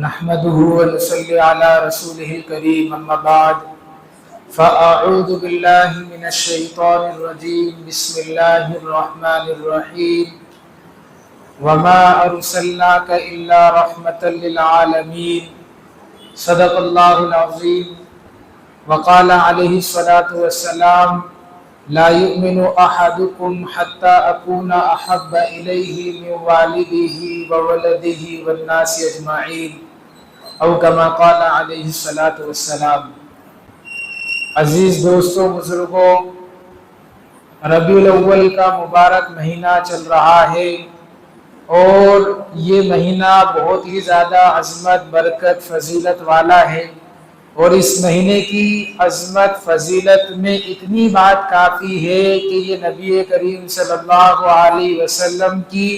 نحمده ونصلي على رسوله الكريم أما بعد فأعوذ بالله من الشيطان الرجيم بسم الله الرحمن الرحيم وما أرسلناك إلا رحمة للعالمين صدق الله العظيم وقال عليه الصلاة والسلام لا يؤمن أحدكم حتى أكون أحب إليه من والده وولده والناس أجمعين أو كما قال عليه الصلاة والسلام۔ عزیز دوستوں، بزرگوں، ربیع الاول کا مبارک مہینہ چل رہا ہے اور یہ مہینہ بہت ہی زیادہ عظمت، برکت، فضیلت والا ہے، اور اس مہینے کی عظمت فضیلت میں اتنی بات کافی ہے کہ یہ نبی کریم صلی اللہ علیہ وسلم کی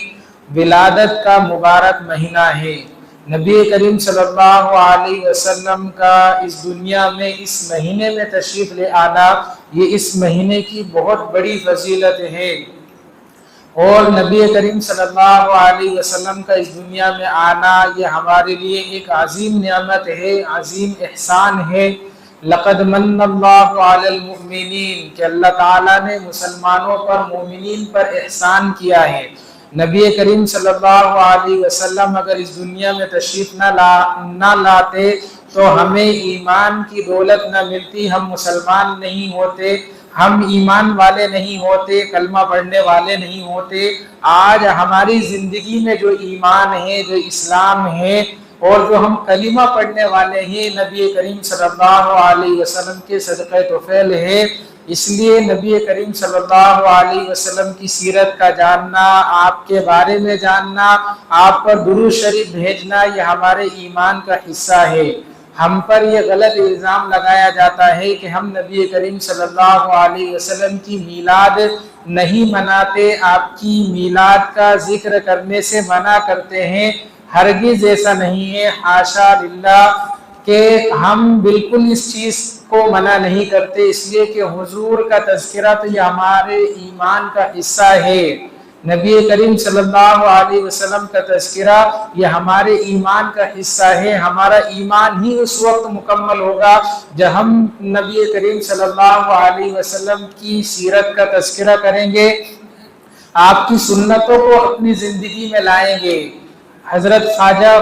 ولادت کا مبارک مہینہ ہے۔ نبی کریم صلی اللہ علیہ وسلم کا اس دنیا میں اس مہینے میں تشریف لے آنا، یہ اس مہینے کی بہت بڑی فضیلت ہے، اور نبی کریم صلی اللہ علیہ وسلم کا اس دنیا میں آنا یہ ہمارے لیے ایک عظیم نعمت ہے، عظیم احسان ہے۔ لقد من اللہ علی المؤمنین، کہ اللہ تعالیٰ نے مسلمانوں پر، مومنین پر احسان کیا ہے۔ نبی کریم صلی اللہ علیہ وسلم اگر اس دنیا میں تشریف نہ لاتے تو ہمیں ایمان کی دولت نہ ملتی، ہم مسلمان نہیں ہوتے، ہم ایمان والے نہیں ہوتے، کلمہ پڑھنے والے نہیں ہوتے۔ آج ہماری زندگی میں جو ایمان ہے، جو اسلام ہے، اور جو ہم کلمہ پڑھنے والے ہیں، نبی کریم صلی اللہ علیہ وسلم کے صدقہ طفیل ہے۔ اس لیے نبی کریم صلی اللہ علیہ وسلم کی سیرت کا جاننا، آپ کے بارے میں جاننا، آپ پر درود شریف بھیجنا، یہ ہمارے ایمان کا حصہ ہے۔ ہم پر یہ غلط الزام لگایا جاتا ہے کہ ہم نبی کریم صلی اللہ علیہ وسلم کی میلاد نہیں مناتے، آپ کی میلاد کا ذکر کرنے سے منع کرتے ہیں۔ ہرگز ایسا نہیں ہے، حاشا للہ، کہ ہم بالکل اس چیز کو منع نہیں کرتے، اس لیے کہ حضور کا تذکرہ تو یہ ہمارے ایمان کا حصہ ہے۔ نبی کریم صلی اللہ علیہ وسلم کا تذکرہ یہ ہمارے ایمان کا حصہ ہے۔ ہمارا ایمان ہی اس وقت مکمل ہوگا جب ہم نبی کریم صلی اللہ علیہ وسلم کی سیرت کا تذکرہ کریں گے، آپ کی سنتوں کو اپنی زندگی میں لائیں گے۔ حضرت خواجہ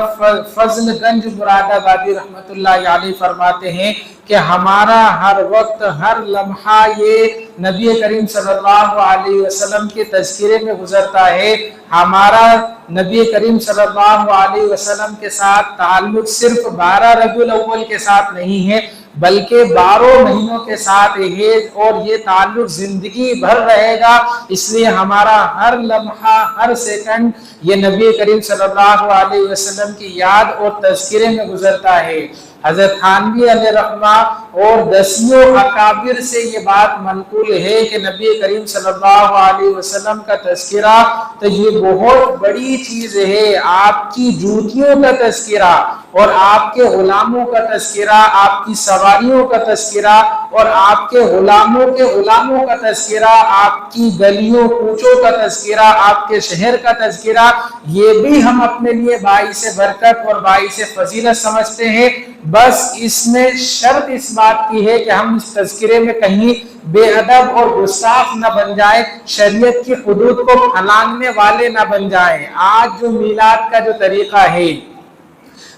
فضل گنج مراد آبادی رحمۃ اللہ علیہ فرماتے ہیں کہ ہمارا ہر وقت، ہر لمحہ یہ نبی کریم صلی اللہ علیہ وسلم کے تذکرے میں گزرتا ہے۔ ہمارا نبی کریم صلی اللہ علیہ وسلم کے ساتھ تعلق صرف 12 ربیع الاول کے ساتھ نہیں ہے، بلکہ 12 مہینوں کے ساتھ ہے، اور یہ تعلق زندگی بھر رہے گا۔ اس لیے ہمارا ہر لمحہ، ہر سیکنڈ یہ نبی کریم صلی اللہ علیہ وسلم کی یاد اور تذکرے میں گزرتا ہے۔ حضرت تھانوی علیہ رحمہ اور 10 اکابر سے یہ بات منقول ہے کہ نبی کریم صلی اللہ علیہ وسلم کا تذکرہ تو یہ بہت بڑی چیز ہے۔ آپ کی جوتیوں کا تذکرہ، اور آپ کے غلاموں کا تذکرہ، آپ کی سواریوں کا تذکرہ، اور آپ کے غلاموں کا تذکرہ، آپ کی گلیوں کوچوں کا تذکرہ، آپ کے شہر کا تذکرہ، یہ بھی ہم اپنے لیے باعث برکت اور باعث فضیلت سمجھتے ہیں۔ بس اس میں شرط اس بات کی ہے کہ ہم اس تذکرے میں کہیں بے ادب اور گستاخ نہ بن جائیں، شریعت کی حدود کو پھلانگنے والے نہ بن جائیں۔ آج جو میلاد کا جو طریقہ ہے،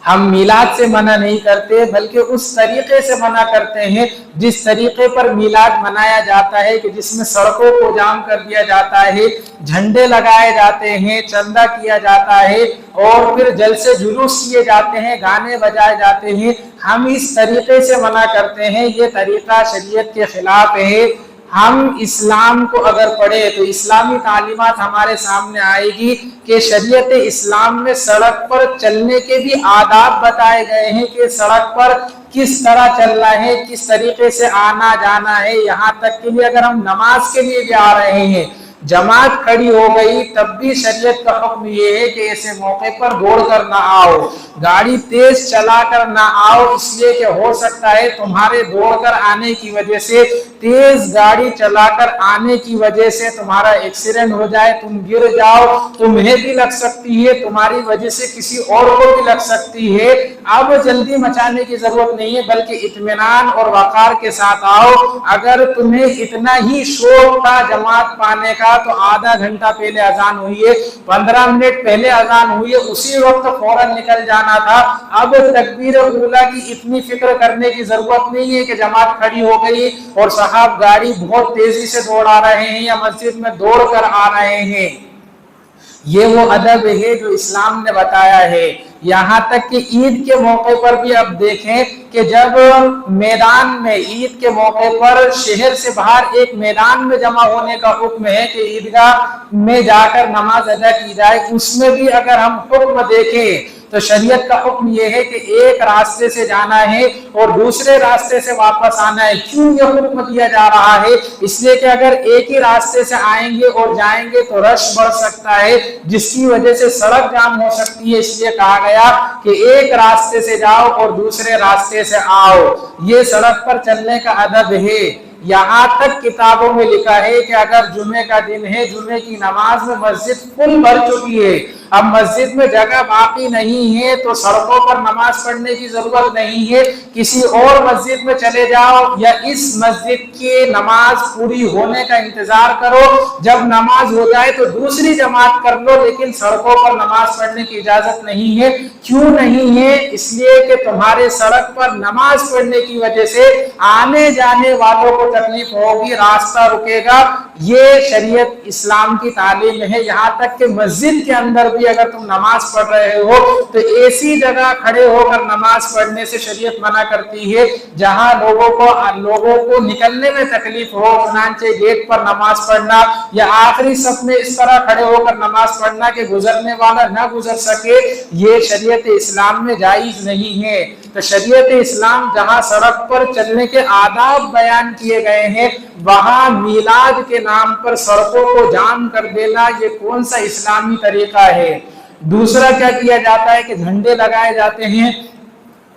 ہم میلاد سے منع نہیں کرتے، بلکہ اس طریقے سے منع کرتے ہیں جس طریقے پر میلاد منایا جاتا ہے، کہ جس میں سڑکوں کو جام کر دیا جاتا ہے، جھنڈے لگائے جاتے ہیں، چندہ کیا جاتا ہے، اور پھر جلسے جلوس کیے جاتے ہیں، گانے بجائے جاتے ہیں۔ ہم اس طریقے سے منع کرتے ہیں، یہ طریقہ شریعت کے خلاف ہے۔ ہم اسلام کو اگر پڑھیں تو اسلامی تعلیمات ہمارے سامنے آئے گی کہ شریعت اسلام میں سڑک پر چلنے کے بھی آداب بتائے گئے ہیں، کہ سڑک پر کس طرح چلنا ہے، کس طریقے سے آنا جانا ہے۔ یہاں تک کہ اگر ہم نماز کے لیے بھی آ رہے ہیں جماعت کھڑی ہو گئی تب بھی شریعت کا حکم یہ ہے کہ ایسے موقع پر دوڑ کر نہ آؤ، گاڑی تیز چلا کر نہ آؤ، اس لیے کہ ہو سکتا ہے تمہارے دوڑ کر آنے کی وجہ سے، تیز گاڑی چلا کر آنے کی وجہ سے تمہارا ایکسیڈنٹ ہو جائے، تم گر جاؤ، تمہیں بھی لگ سکتی ہے، تمہاری وجہ سے کسی اور کو بھی لگ سکتی ہے۔ اب جلدی مچانے کی ضرورت نہیں ہے، بلکہ اطمینان اور وقار کے ساتھ آؤ۔ اگر تمہیں اتنا ہی شوق تھا جماعت پانے کا تو آدھا گھنٹہ پہلے اذان ہوئی ہے، 15 منٹ پہلے اذان ہوئی ہے، اسی وقت فوراً نکل جانا تھا۔ اب تکبیر اولیٰ کی اتنی فکر کرنے کی ضرورت نہیں ہے کہ جماعت کھڑی ہو گئی اور صاحب گاڑی بہت تیزی سے دوڑا رہے ہیں یا مسجد میں دوڑ کر آ رہے ہیں۔ یہ وہ ادب ہے جو اسلام نے بتایا ہے۔ یہاں تک کہ عید کے موقع پر بھی اب دیکھیں کہ جب میدان میں عید کے موقع پر شہر سے باہر ایک میدان میں جمع ہونے کا حکم ہے کہ عیدگاہ میں جا کر نماز ادا کی جائے، اس میں بھی اگر ہم حکم دیکھیں تو شریعت کا حکم یہ ہے کہ ایک راستے سے جانا ہے اور دوسرے راستے سے واپس آنا ہے۔ کیوں یہ حکم دیا جا رہا ہے؟ اس لیے کہ اگر ایک ہی راستے سے آئیں گے اور جائیں گے تو رش بڑھ سکتا ہے، جس کی وجہ سے سڑک جام ہو سکتی ہے، اس لیے کہا گیا کہ ایک راستے سے جاؤ اور دوسرے راستے سے آؤ۔ یہ سڑک پر چلنے کا ادب ہے۔ یہاں تک کتابوں میں لکھا ہے کہ اگر جمعے کا دن ہے، جمعے کی نماز میں مسجد فل بھر چکی ہے، اب مسجد میں جگہ باقی نہیں ہے تو سڑکوں پر نماز پڑھنے کی ضرورت نہیں ہے، کسی اور مسجد میں چلے جاؤ یا اس مسجد کی نماز پوری ہونے کا انتظار کرو، جب نماز ہو جائے تو دوسری جماعت کر لو، لیکن سڑکوں پر نماز پڑھنے کی اجازت نہیں ہے۔ کیوں نہیں ہے؟ اس لیے کہ تمہارے سڑک پر نماز پڑھنے کی وجہ سے آنے جانے والوں کو تکلیف ہوگی، راستہ رکے گا۔ یہ شریعت اسلام کی تعلیم ہے۔ یہاں تک کہ مسجد کے اندر بھی اگر تم نماز پڑھ رہے ہو تو ایسی جگہ کھڑے ہو کر نماز پڑھنے سے شریعت منع کرتی ہے جہاں لوگوں کو نکلنے میں تکلیف ہو، چنانچہ گیٹ پر نماز پڑھنا یا آخری صف میں اس طرح کھڑے ہو کر نماز پڑھنا کہ گزرنے والا نہ گزر سکے، یہ شریعت اسلام میں جائز نہیں ہے۔ تو شریعت اسلام جہاں سڑک پر چلنے کے آداب بیان کیے گئے ہیں، وہاں میلاد کے نام پر سڑکوں کو جام کر دینا یہ کون سا اسلامی طریقہ ہے؟ دوسرا کیا کیا جاتا ہے کہ جھنڈے لگائے جاتے ہیں،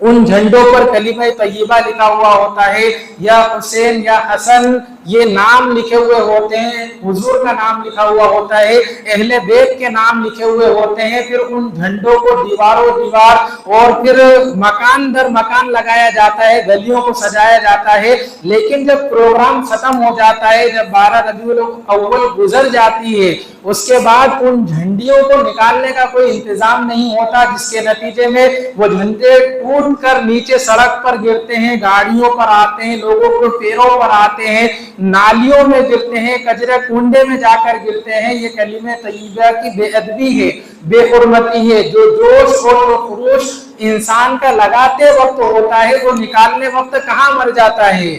ان جھنڈوں پر کلمہ طیبہ لکھا ہوا ہوتا ہے، یا حسین یا حسن یہ نام لکھے ہوئے ہوتے ہیں، حضور کا نام لکھا ہوا ہوتا ہے، اہل بیت کے نام لکھے ہوئے ہوتے ہیں۔ پھر ان جھنڈوں کو دیواروں دیوار اور پھر مکان در مکان لگایا جاتا ہے، گلیوں کو سجایا جاتا ہے۔ لیکن جب پروگرام ختم ہو جاتا ہے، جب 12 ربیع الاول گزر جاتی ہے، اس کے بعد ان جھنڈیوں کو نکالنے کا کوئی انتظام نہیں ہوتا، جس کے نتیجے میں وہ جھنڈے ٹوٹ کر نیچے سڑک پر گرتے ہیں، گاڑیوں پر آتے ہیں، لوگوں کے پیروں پر آتے ہیں، نالیوں میں گرتے ہیں، کچرے کنڈے میں جا کر گرتے ہیں۔ یہ کلمہ طیبہ کی بے ادبی ہے، بے حرمتی ہے۔ جو جوش اور جو خروش انسان کا لگاتے وقت ہوتا ہے وہ نکالنے وقت کہاں مر جاتا ہے۔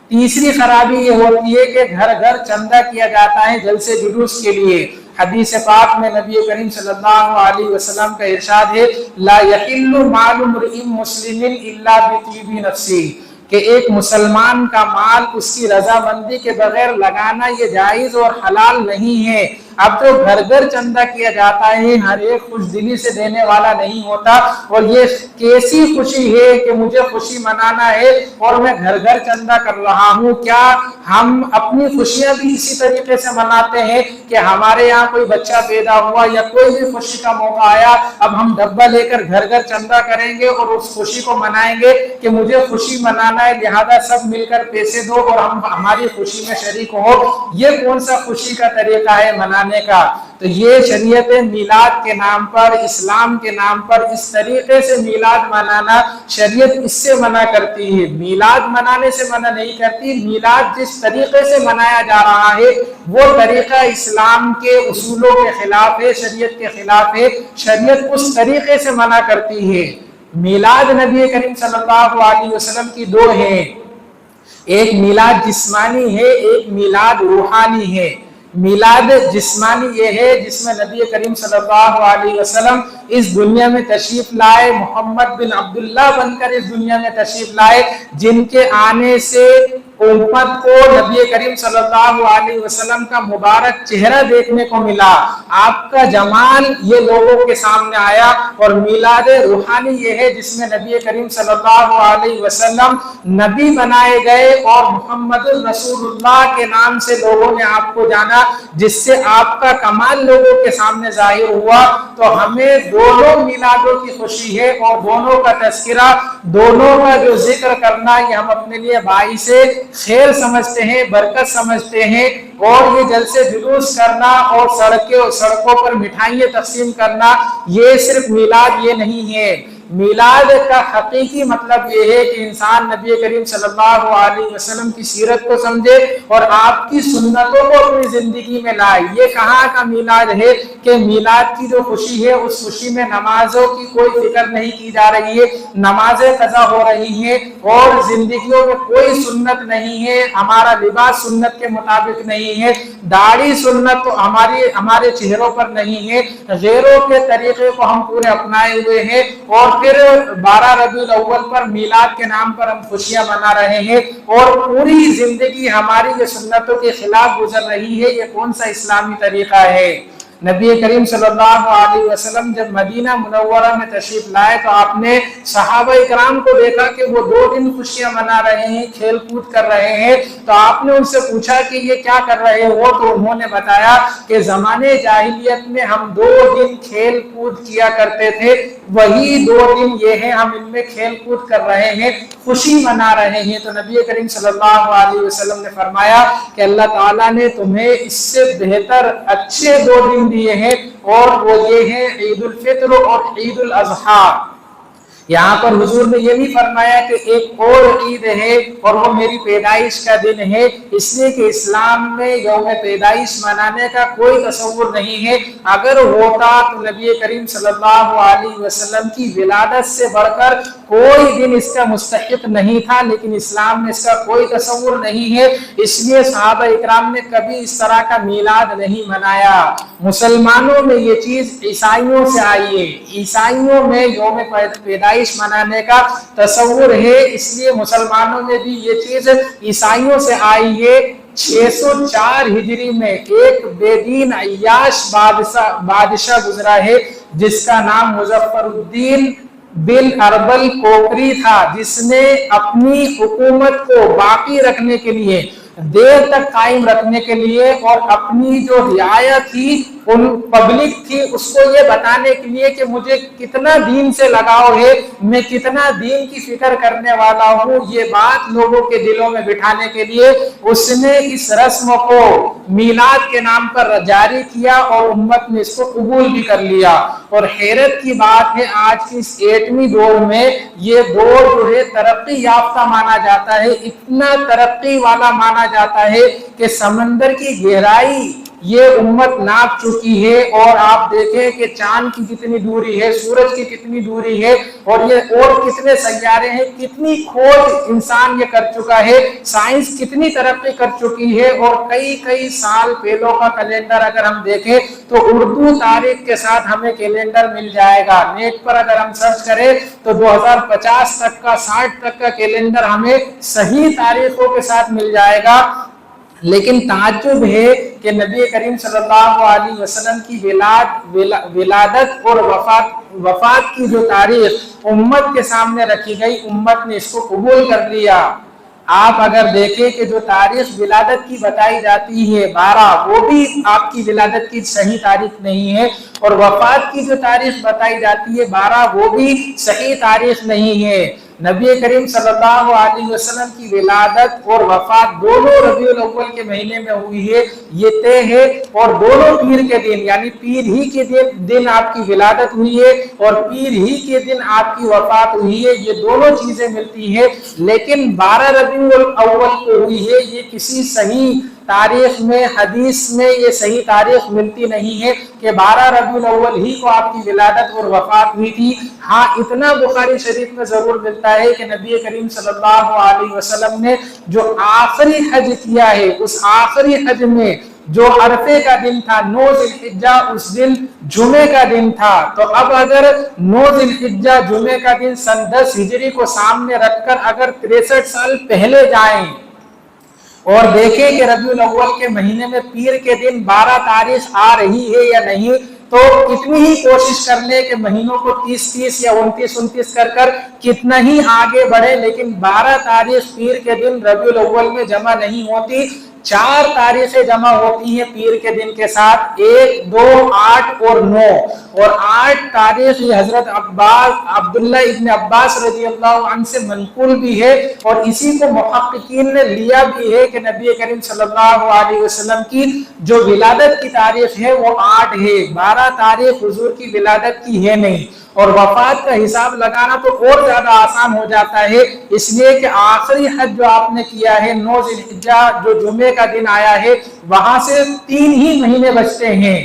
تیسری خرابی یہ ہوتی ہے کہ گھر گھر چندہ کیا جاتا ہے جلسے جلوس کے لیے۔ حدیث پاک میں نبی کریم صلی اللہ علیہ وسلم کا ارشاد ہے لا یحل مال امرئ مسلم الا بطیب نفسہ، کہ ایک مسلمان کا مال اس کی رضامندی کے بغیر لگانا یہ جائز اور حلال نہیں ہے۔ اب تو گھر گھر چندہ کیا جاتا ہے، ہر ایک خوش دلی سے دینے والا نہیں ہوتا، اور یہ کیسی خوشی ہے کہ مجھے خوشی منانا ہے اور میں گھر گھر چندہ کر رہا ہوں۔ کیا ہم اپنی خوشیاں بھی اسی طریقے سے مناتے ہیں کہ ہمارے یہاں کوئی بچہ پیدا ہوا یا کوئی بھی خوشی کا موقع آیا، اب ہم ڈبہ لے کر گھر گھر چندہ کریں گے اور اس خوشی کو منائیں گے کہ مجھے خوشی منانا ہے، لہذا سب مل کر پیسے دو اور ہم ہماری خوشی میں شریک ہو؟ یہ کون سا خوشی کا طریقہ ہے منانے کا؟ تو یہ شریعت میلاد کے نام پر، اسلام کے نام پر اس طریقے سے میلاد منانا، شریعت اس سے منع کرتی ہے۔ میلاد منانے سے منع نہیں کرتی، میلاد جس طریقے سے منایا جا رہا ہے وہ طریقہ اسلام کے اصولوں کے خلاف ہے، شریعت کے خلاف ہے، شریعت اس طریقے سے منع کرتی ہے۔ میلاد نبی کریم صلی اللہ علیہ وسلم کی دو ہیں، ایک میلاد جسمانی ہے، ایک میلاد روحانی ہے۔ میلاد جسمانی یہ ہے جس میں نبی کریم صلی اللہ علیہ وسلم اس دنیا میں تشریف لائے، محمد بن عبداللہ بن کر اس دنیا میں تشریف لائے، جن کے آنے سے امت کو نبی کریم صلی اللہ علیہ وسلم کا مبارک چہرہ دیکھنے کو ملا، آپ کا جمال یہ لوگوں کے سامنے آیا، اور میلاد روحانی یہ ہے جس میں نبی کریم صلی اللہ علیہ وسلم نبی بنائے گئے اور محمد رسول اللہ کے نام سے لوگوں نے آپ کو جانا، جس سے آپ کا کمال لوگوں کے سامنے ظاہر ہوا۔ تو ہمیں دونوں میلادوں کی خوشی ہے اور دونوں کا تذکرہ، دونوں کا جو ذکر کرنا، یہ ہم اپنے لیے باعث خیر سمجھتے ہیں، برکت سمجھتے ہیں۔ اور یہ جلسے جلوس کرنا اور سڑکوں پر مٹھائیاں تقسیم کرنا، یہ صرف میلاد یہ نہیں ہے۔ میلاد کا حقیقی مطلب یہ ہے کہ انسان نبی کریم صلی اللہ علیہ وسلم کی سیرت کو سمجھے اور آپ کی سنتوں کو اپنی زندگی میں لائے۔ یہ کہاں کا میلاد ہے کہ میلاد کی جو خوشی ہے اس خوشی میں نمازوں کی کوئی فکر نہیں کی جا رہی ہے، نمازیں قضا ہو رہی ہیں اور زندگیوں میں کوئی سنت نہیں ہے، ہمارا لباس سنت کے مطابق نہیں ہے، داڑھی سنت تو ہمارے چہروں پر نہیں ہے، غیروں کے طریقے کو ہم پورے اپنائے ہوئے ہیں، اور پھر 12 ربیع الاول پر میلاد کے نام پر ہم خوشیاں منا رہے ہیں اور پوری زندگی ہماری یہ سنتوں کے خلاف گزر رہی ہے۔ یہ کون سا اسلامی طریقہ ہے؟ نبی کریم صلی اللہ علیہ وسلم جب مدینہ منورہ میں تشریف لائے تو آپ نے صحابہ اکرام کو دیکھا کہ وہ 2 دن خوشیاں منا رہے ہیں، کھیل کود کر رہے ہیں۔ تو آپ نے ان سے پوچھا کہ یہ کیا کر رہے ہو؟ تو انہوں نے بتایا کہ زمانے جاہلیت میں ہم 2 دن کھیل کود کیا کرتے تھے، وہی 2 دن یہ ہیں، ہم ان میں کھیل کود کر رہے ہیں، خوشی منا رہے ہیں۔ تو نبی کریم صلی اللہ علیہ وسلم نے فرمایا کہ اللہ تعالیٰ نے تمہیں اس سے بہتر اچھے 2 دن دیے ہیں، اور وہ یہ ہیں عید الفطر اور عید الاضحیٰ۔ یہاں پر حضور نے یہ بھی فرمایا کہ ایک اور عید ہے اور وہ میری پیدائش کا دن ہے، اس لیے کہ اسلام میں یوم پیدائش منانے کا کوئی تصور نہیں ہے۔ اگر ہوتا تو نبی کریم صلی اللہ علیہ وسلم کی ولادت سے بڑھ کر کوئی دن اس کا مستحق نہیں تھا، لیکن اسلام میں اس کا کوئی تصور نہیں ہے، اس لیے صحابہ اکرام نے کبھی اس طرح کا میلاد نہیں منایا۔ مسلمانوں میں یہ چیز عیسائیوں سے آئی ہے، عیسائیوں میں یوم پیدائش منانے کا تصور ہے، اس لیے مسلمانوں میں بھی یہ چیز عیسائیوں سے آئی ہے۔ 604 ہجری میں ایک بے دین عیاش بادشاہ گزرا ہے جس کا نام مظفر الدین بن اربل کوکری تھا، جس نے اپنی حکومت کو باقی رکھنے کے لیے، دیر تک قائم رکھنے کے لیے، اور اپنی جو رعایا تھی، ان پبلک تھی، اس کو یہ بتانے کے لیے کہ مجھے کتنا دین سے لگاؤ ہے، میں کتنا دین کی فکر کرنے والا ہوں، یہ بات لوگوں کے دلوں میں بٹھانے کے لیے اس نے اس رسم کو میلاد کے نام پر جاری کیا اور امت نے اس کو قبول بھی کر لیا۔ اور حیرت کی بات ہے آج کی اس 8ویں دور میں یہ دور جو ہے ترقی یافتہ مانا جاتا ہے، اتنا ترقی والا مانا جاتا ہے کہ سمندر کی گہرائی یہ امت ناپ چکی ہے، اور آپ دیکھیں کہ چاند کی کتنی دوری ہے، سورج کی کتنی دوری ہے، اور یہ اور کتنے سیارے ہیں، کتنی کھوج انسان یہ کر چکا ہے، سائنس کتنی ترقی کر چکی ہے۔ اور کئی سال پہلوں کا کیلنڈر اگر ہم دیکھیں تو اردو تاریخ کے ساتھ ہمیں کیلنڈر مل جائے گا، نیٹ پر اگر ہم سرچ کریں تو 2050 تک کا 60 تک کا کیلنڈر ہمیں صحیح تاریخوں کے ساتھ مل جائے گا۔ لیکن تعجب ہے کہ نبی کریم صلی اللہ علیہ وسلم کی ولادت اور وفات کی جو تاریخ امت کے سامنے رکھی گئی، امت نے اس کو قبول کر لیا۔ آپ اگر دیکھیں کہ جو تاریخ ولادت کی بتائی جاتی ہے 12، وہ بھی آپ کی ولادت کی صحیح تاریخ نہیں ہے، اور وفات کی جو تاریخ بتائی جاتی ہے 12، وہ بھی صحیح تاریخ نہیں ہے۔ نبی کریم صلی اللہ علیہ وسلم کی ولادت اور وفات دونوں ربیع الاول کے مہینے میں ہوئی ہے، یہ طے ہے، اور دونوں پیر کے دن، یعنی پیر ہی کے دن آپ کی ولادت ہوئی ہے اور پیر ہی کے دن آپ کی وفات ہوئی ہے، یہ دونوں چیزیں ملتی ہیں، لیکن 12 ربیع الاول کو ہوئی ہے، یہ کسی صحیح تاریخ میں، حدیث میں یہ صحیح تاریخ ملتی نہیں ہے کہ 12 ربیع الاول ہی کو آپ کی ولادت اور وفات ہوئی تھی۔ ہاں اتنا بخاری شریف میں ضرور ملتا ہے کہ نبی کریم صلی اللہ علیہ وسلم نے جو آخری حج کیا ہے، اس آخری حج میں جو عرفے کا دن تھا 9 ذی الحجہ، اس دن جمعے کا دن تھا۔ تو اب اگر 9 ذی الحجہ جمعے کا دن سن 10 ہجری کو سامنے رکھ کر اگر 63 سال پہلے جائیں اور دیکھیں کہ ربیع الاول کے مہینے میں پیر کے دن 12 تاریخ آ رہی ہے یا نہیں، تو کتنی ہی کوشش کر لے کہ مہینوں کو 30 یا 29 کر کتنا ہی آگے بڑھے، لیکن 12 تاریخ پیر کے دن ربیع الاول میں جمع نہیں ہوتی۔ 4 تاریخیں جمع ہوتی ہیں پیر کے دن کے ساتھ، 1، 2، 8 اور 9، اور 8 تاریخ یہ حضرت عبداللہ ابن عباس رضی اللہ عنہ سے منقول بھی ہے، اور اسی کو محققین نے لیا بھی ہے کہ نبی کریم صلی اللہ علیہ وسلم کی جو ولادت کی تاریخ ہے وہ 8 ہے، 12 تاریخ حضور کی ولادت کی ہے نہیں۔ اور وفات کا حساب لگانا تو اور زیادہ آسان ہو جاتا ہے، اس لیے کہ آخری حج جو آپ نے کیا ہے 9 ذی الحجہ جو جمعے کا دن آیا ہے، وہاں سے 3 ہی مہینے بچتے ہیں۔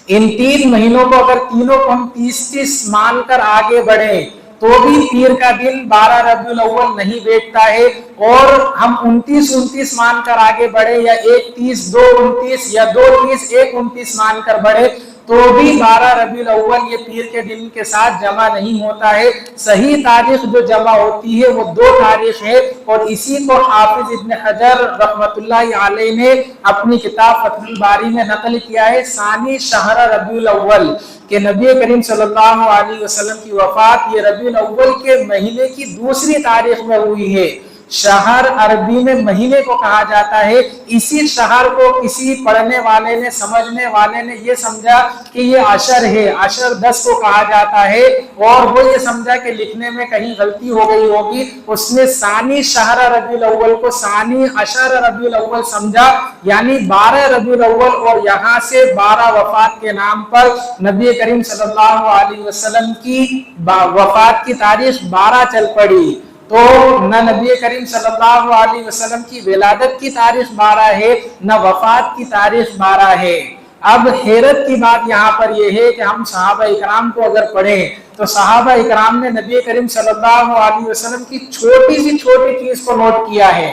ان 3 مہینوں کو اگر تینوں کو ہم 30 مان کر آگے بڑھیں تو بھی پیر کا دن 12 ربیع الاول نہیں بیٹھتا ہے، اور ہم 29 مان کر آگے بڑھے یا 1، 30، 2، 29 یا 2، 30، 1، 29 مان کر بڑھے تو بھی 12 ربیع الاول یہ پیر کے دن کے ساتھ جمع نہیں ہوتا ہے۔ صحیح تاریخ جو جمع ہوتی ہے وہ 2 تاریخ ہے، اور اسی کو حافظ ابن حجر رحمۃ اللہ علیہ نے اپنی کتاب فتح الباری میں نقل کیا ہے، ثانی شہر ربیع الاول، کہ نبی کریم صلی اللہ علیہ وسلم کی وفات یہ ربیع الاول کے مہینے کی 2 تاریخ میں ہوئی ہے۔ شہر عربی میں مہینے کو کہا جاتا ہے، اسی شہر کو کسی پڑھنے والے نے سمجھنے والے نے یہ سمجھا کہ یہ عشر ہے، عشر 10 کو کہا جاتا ہے، اور وہ یہ سمجھا کہ لکھنے میں کہیں غلطی ہو گئی ہوگی، اس نے ثانی شہر ربیع الاول کو ثانی عشر ربیع الاول سمجھا، یعنی 12 ربیع الاول، اور یہاں سے 12 وفات کے نام پر نبی کریم صلی اللہ علیہ وسلم کی وفات کی تاریخ 12 چل پڑی۔ تو نہ نبی کریم صلی اللہ علیہ وسلم کی ولادت کی تاریخ 12 ہے، نہ وفات کی تاریخ 12 ہے۔ اب حیرت کی بات یہاں پر یہ ہے کہ ہم صحابہ اکرام کو اگر پڑھیں تو صحابہ اکرام نے نبی کریم صلی اللہ علیہ وسلم کی چھوٹی سی چھوٹی چیز کو نوٹ کیا ہے۔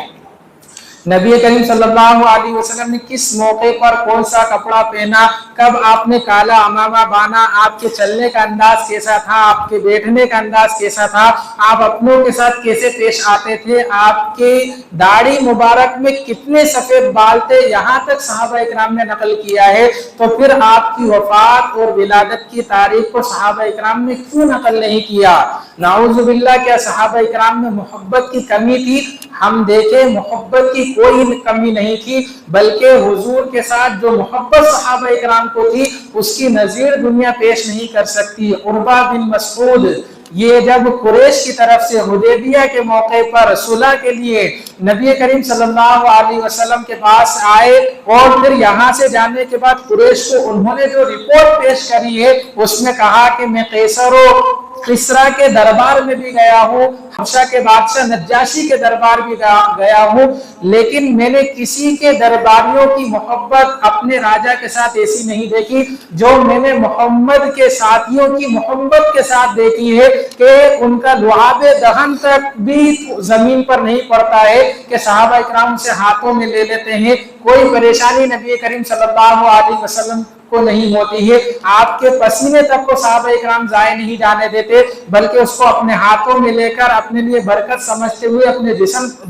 نبی کریم صلی اللہ علیہ وسلم نے کس موقع پر کون سا کپڑا پہنا، کب آپ نے کالا امامہ بانا، آپ کے چلنے کا انداز کیسا تھا، آپ کے بیٹھنے کا انداز کیسا تھا، آپ اپنوں کے ساتھ کیسے پیش آتے تھے، آپ کے داڑھی مبارک میں کتنے سفید بال تھے، یہاں تک صحابہ اکرام نے نقل کیا ہے۔ تو پھر آپ کی وفات اور ولادت کی تاریخ کو صحابہ اکرام نے کیوں نقل نہیں کیا؟ نعوذ باللہ، کیا صحابہ اکرام میں محبت کی کمی تھی؟ ہم دیکھیں محبت کی کوئی کمی نہیں تھی، بلکہ حضور کے ساتھ جو محبت صحابہ اکرام کو تھی اس کی نظیر دنیا پیش نہیں کر سکتی۔ عروہ بن مسعود یہ جب قریش کی طرف سے حدیبیہ کے موقع پر صلح کے لیے نبی کریم صلی اللہ علیہ وسلم کے پاس آئے، اور پھر یہاں سے جانے کے بعد قریش کو انہوں نے جو رپورٹ پیش کری ہے اس میں کہا کہ میں قیصر و کسریٰ کے دربار میں بھی گیا ہوں، حبشہ کے بادشاہ نجاشی کے دربار بھی گیا ہوں، لیکن میں نے کسی کے درباریوں کی محبت اپنے راجہ کے ساتھ ایسی نہیں دیکھی جو میں نے محمد کے ساتھیوں کی محبت کے ساتھ دیکھی ہے، کہ ان کا لعاب دہن تک بھی زمین پر نہیں پڑتا ہے کہ صحابہ اکرام سے ہاتھوں میں لے لیتے ہیں۔ کوئی پریشانی نبی کریم صلی اللہ علیہ وسلم کو نہیں ہوتی ہے، آپ کے پسینے تک کو صحابہ اکرام ضائع نہیں جانے دیتے، بلکہ اس کو اپنے ہاتھوں میں لے کر اپنے لیے برکت سمجھتے ہوئے اپنے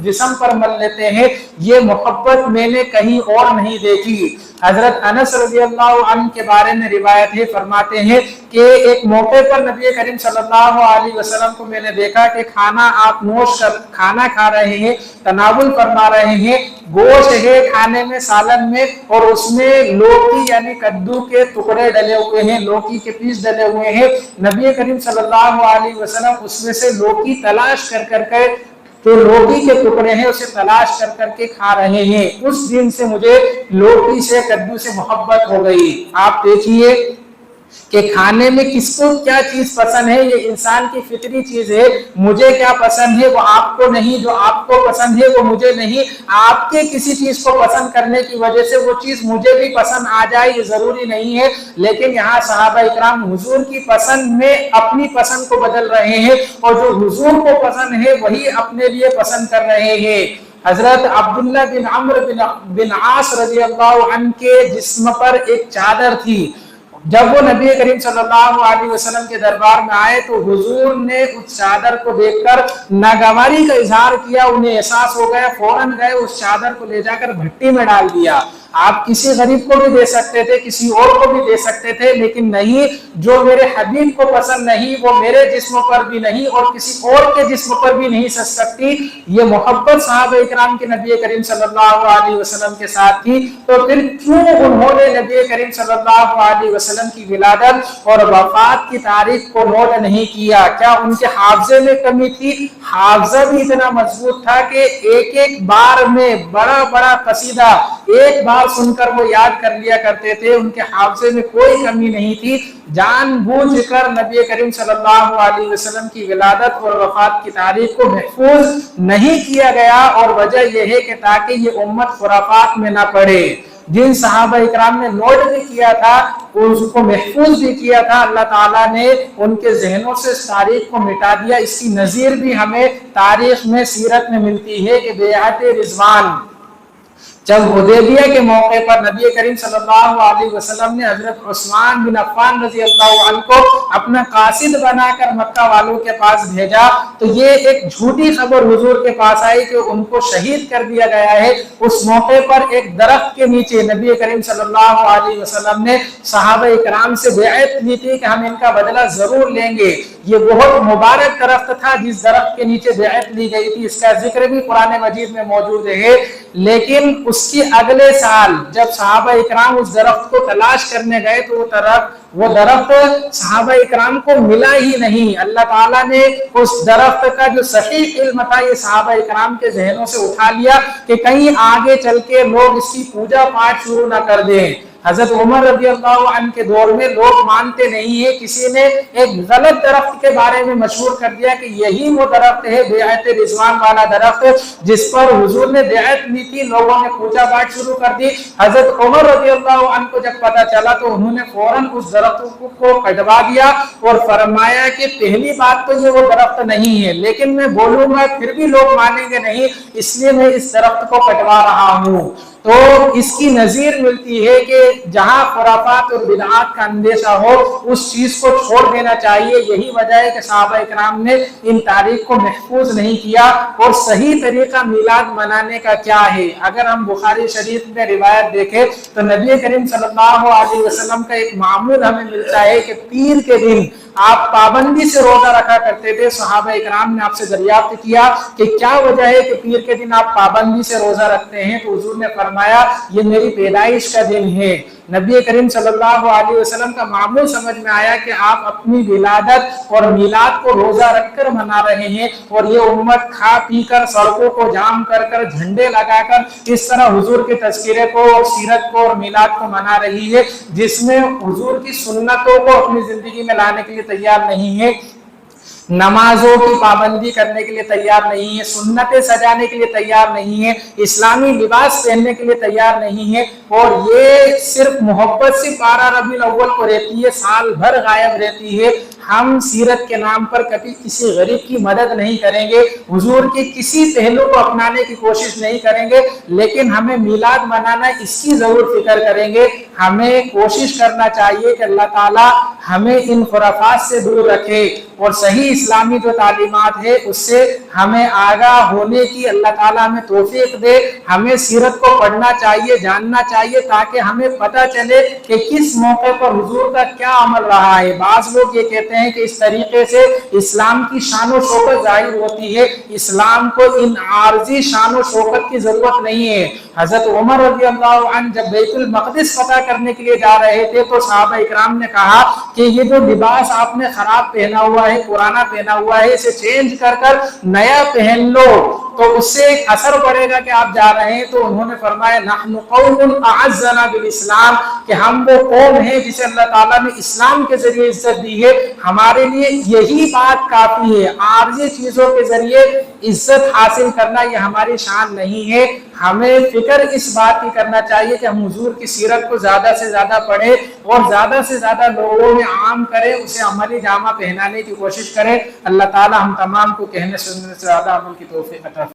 جسم پر مل لیتے ہیں۔ یہ محبت میں نے کہیں اور نہیں دیکھی۔ حضرت انس رضی اللہ عنہ کے بارے میں روایت ہے، فرماتے ہیں کہ ایک موقع پر نبی کریم صلی اللہ علیہ وسلم کو میں نے دیکھا کہ کھانا کھا رہے ہیں، تناول فرما رہے ہیں، گوشت ہے کھانے میں، سالن میں، اور اس میں لوکی یعنی کدو کے ٹکڑے ڈلے ہوئے ہیں، لوکی کے پیس ڈلے ہوئے ہیں۔ نبی کریم صلی اللہ علیہ وسلم اس میں سے لوکی تلاش کر کے جو لوکی کے ٹکڑے ہیں اسے تلاش کر کے کھا رہے ہیں۔ اس دن سے مجھے لوکی سے کدو سے محبت ہو گئی۔ آپ دیکھیے کہ کھانے میں کس کو کیا چیز پسند ہے، یہ انسان کی فطری چیز ہے۔ مجھے کیا پسند ہے وہ آپ کو نہیں، جو آپ کو پسند ہے وہ مجھے نہیں۔ آپ کے کسی چیز کو پسند کرنے کی وجہ سے وہ چیز مجھے بھی پسند آ جائے یہ ضروری نہیں ہے، لیکن یہاں صحابہ اکرام حضور کی پسند میں اپنی پسند کو بدل رہے ہیں، اور جو حضور کو پسند ہے وہی اپنے لیے پسند کر رہے ہیں۔ حضرت عبداللہ بن عمرو بن عاص رضی اللہ عنہ کے جسم پر ایک چادر تھی، جب وہ نبی کریم صلی اللہ علیہ وسلم کے دربار میں آئے تو حضور نے اس چادر کو دیکھ کر ناگواری کا اظہار کیا، انہیں احساس ہو گیا، فوراً گئے اس چادر کو لے جا کر بھٹی میں ڈال دیا۔ آپ کسی غریب کو بھی دے سکتے تھے، کسی اور کو بھی دے سکتے تھے، لیکن نہیں، جو میرے حبیب کو پسند نہیں وہ میرے جسم پر بھی نہیں اور کسی اور کے جسم پر بھی نہیں سج سکتی۔ یہ محبت صحابہ اکرام کے نبی کریم صلی اللہ علیہ وسلم کے ساتھ تھی، تو پھر کیوں انہوں نے نبی کریم صلی اللہ علیہ وسلم کی ولادت اور وفات کی تاریخ کو نوٹ نہیں کیا؟ کیا ان کے حافظے میں کمی تھی؟ حافظہ بھی اتنا مضبوط تھا کہ ایک ایک بار میں بڑا بڑا قصیدہ ایک بار سن کر وہ یاد کر لیا کرتے تھے، ان کے حافظے میں کوئی کمی نہیں تھی۔ جان بوجھ کر نبی کریم صلی اللہ علیہ وسلم کی ولادت اور وفات کی تاریخ کو محفوظ نہیں کیا گیا، اور وجہ یہ ہے کہ تاکہ یہ امت خرافات میں نہ پڑے۔ جن صحابہ اکرام نے نوٹ بھی کیا تھا، اس کو محفوظ بھی کیا تھا، اللہ تعالیٰ نے ان کے ذہنوں سے اس تاریخ کو مٹا دیا۔ اس کی نظیر بھی ہمیں تاریخ میں، سیرت میں ملتی ہے کہ بیعت رضوان، جب حدیبیہ کے موقع پر نبی کریم صلی اللہ علیہ وسلم نے حضرت عثمان بن عفان رضی اللہ عنہ کو اپنا قاصد بنا کر مکہ والوں کے پاس بھیجا، تو یہ ایک جھوٹی خبر حضور کے پاس آئی کہ ان کو شہید کر دیا گیا ہے۔ اس موقع پر ایک درخت کے نیچے نبی کریم صلی اللہ علیہ وسلم نے صحابہ اکرام سے بیعت لی تھی کہ ہم ان کا بدلہ ضرور لیں گے۔ یہ بہت مبارک درخت تھا جس درخت کے نیچے بیعت لی گئی تھی، اس کا ذکر بھی قرآن مجید میں موجود ہے۔ لیکن اس کی اگلے سال جب صحابہ اکرام اس درخت کو تلاش کرنے گئے تو وہ درخت صحابہ اکرام کو ملا ہی نہیں۔ اللہ تعالیٰ نے اس درخت کا جو صحیح علم تھا یہ صحابہ اکرام کے ذہنوں سے اٹھا لیا کہ کہیں آگے چل کے لوگ اس کی پوجا پاٹ شروع نہ کر دیں۔ حضرت عمر رضی اللہ عنہ کے دور میں لوگ مانتے نہیں ہیں، کسی نے ایک غلط درخت کے بارے میں مشہور کر دیا کہ یہی وہ درخت ہے بیعت رضوان والا درخت جس پر حضور نے بیعت لی تھی، لوگوں نے پوجا پاٹ شروع کر دی۔ حضرت عمر رضی اللہ عنہ کو جب پتا چلا تو انہوں نے فوراً اس درخت کو کٹوا دیا اور فرمایا کہ پہلی بات تو یہ وہ درخت نہیں ہے، لیکن میں بولوں گا پھر بھی لوگ مانیں گے نہیں، اس لیے میں اس درخت کو کٹوا رہا ہوں۔ تو اس کی نظیر ملتی ہے کہ جہاں خرافات اور بدعات کا اندیشہ ہو اس چیز کو چھوڑ دینا چاہیے۔ یہی وجہ ہے کہ صحابہ اکرام نے ان تاریخ کو محفوظ نہیں کیا۔ اور صحیح طریقہ میلاد منانے کا کیا ہے؟ اگر ہم بخاری شریف میں روایت دیکھیں تو نبی کریم صلی اللہ علیہ وسلم کا ایک معمول ہمیں ملتا ہے کہ پیر کے دن آپ پابندی سے روزہ رکھا کرتے تھے۔ صحابہ اکرام نے آپ سے دریافت کیا کہ کیا وجہ ہے کہ پیر کے دن آپ پابندی سے روزہ رکھتے ہیں؟ تو حضور نے فرمایا یہ میری پیدائش کا دن ہے۔ نبی کریم صلی اللہ علیہ وسلم کا معمول سمجھ میں آیا کہ آپ اپنی ولادت اور میلاد کو روزہ رکھ کر منا رہے ہیں، اور یہ امت کھا پی کر سڑکوں کو جام کر کر جھنڈے لگا کر اس طرح حضور کے تذکرے کو، سیرت کو اور میلاد کو منا رہی ہے، جس میں حضور کی سنتوں کو اپنی زندگی میں لانے کے لیے تیار نہیں ہے، نمازوں کی پابندی کرنے کے لیے تیار نہیں ہے، سنتیں سجانے کے لیے تیار نہیں ہے، اسلامی لباس پہننے کے لیے تیار نہیں ہے، اور یہ صرف محبت سے 12 ربیع الاول کو رہتی ہے، سال بھر غائب رہتی ہے۔ ہم سیرت کے نام پر کبھی کسی غریب کی مدد نہیں کریں گے، حضور کے کسی پہلو کو اپنانے کی کوشش نہیں کریں گے، لیکن ہمیں میلاد منانا اس کی ضرور فکر کریں گے۔ ہمیں کوشش کرنا چاہیے کہ اللہ تعالیٰ ہمیں ان خرافات سے دور رکھے اور صحیح اسلامی جو تعلیمات ہے اس سے ہمیں آگاہ ہونے کی اللہ تعالیٰ ہمیں توفیق دے۔ ہمیں سیرت کو پڑھنا چاہیے، جاننا چاہیے، تاکہ ہمیں پتہ چلے کہ کس موقع پر حضور کا کیا عمل رہا ہے۔ بعض لوگ یہ کہتے ہیں کہ اس طریقے سے اسلام کی شان و شوکت ظاہر ہوتی ہے۔ اسلام کو ان عارضی شان و شوکت کی ضرورت نہیں ہے۔ حضرت عمر رضی اللہ عنہ جب بیت المقدس فتح کرنے کے لیے جا رہے تھے تو صحابہ اکرام نے کہا کہ یہ جو لباس آپ نے خراب پہنا ہوا ہے، پرانا پہنا ہوا ہے، اسے چینج کر کر نیا پہن لو تو اس سے ایک اثر پڑے گا کہ آپ جا رہے ہیں۔ تو انہوں نے فرمایا نحن قوم اعزنا بالاسلام، کہ ہم وہ قوم ہیں جسے اللہ تعالیٰ نے اسلام کے ذریعے عزت دی ہے، ہمارے لیے یہی بات کافی ہے۔ عارضی چیزوں کے ذریعے عزت حاصل کرنا یہ ہماری شان نہیں ہے۔ ہمیں فکر اس بات کی کرنا چاہیے کہ ہم حضور کی سیرت کو زیادہ سے زیادہ پڑھیں اور زیادہ سے زیادہ لوگوں میں عام کریں، اسے عملی جامہ پہنانے کی کوشش کریں۔ اللہ تعالی ہم تمام کو کہنے سننے سے زیادہ عمل کی توفیق عطا فرمائے۔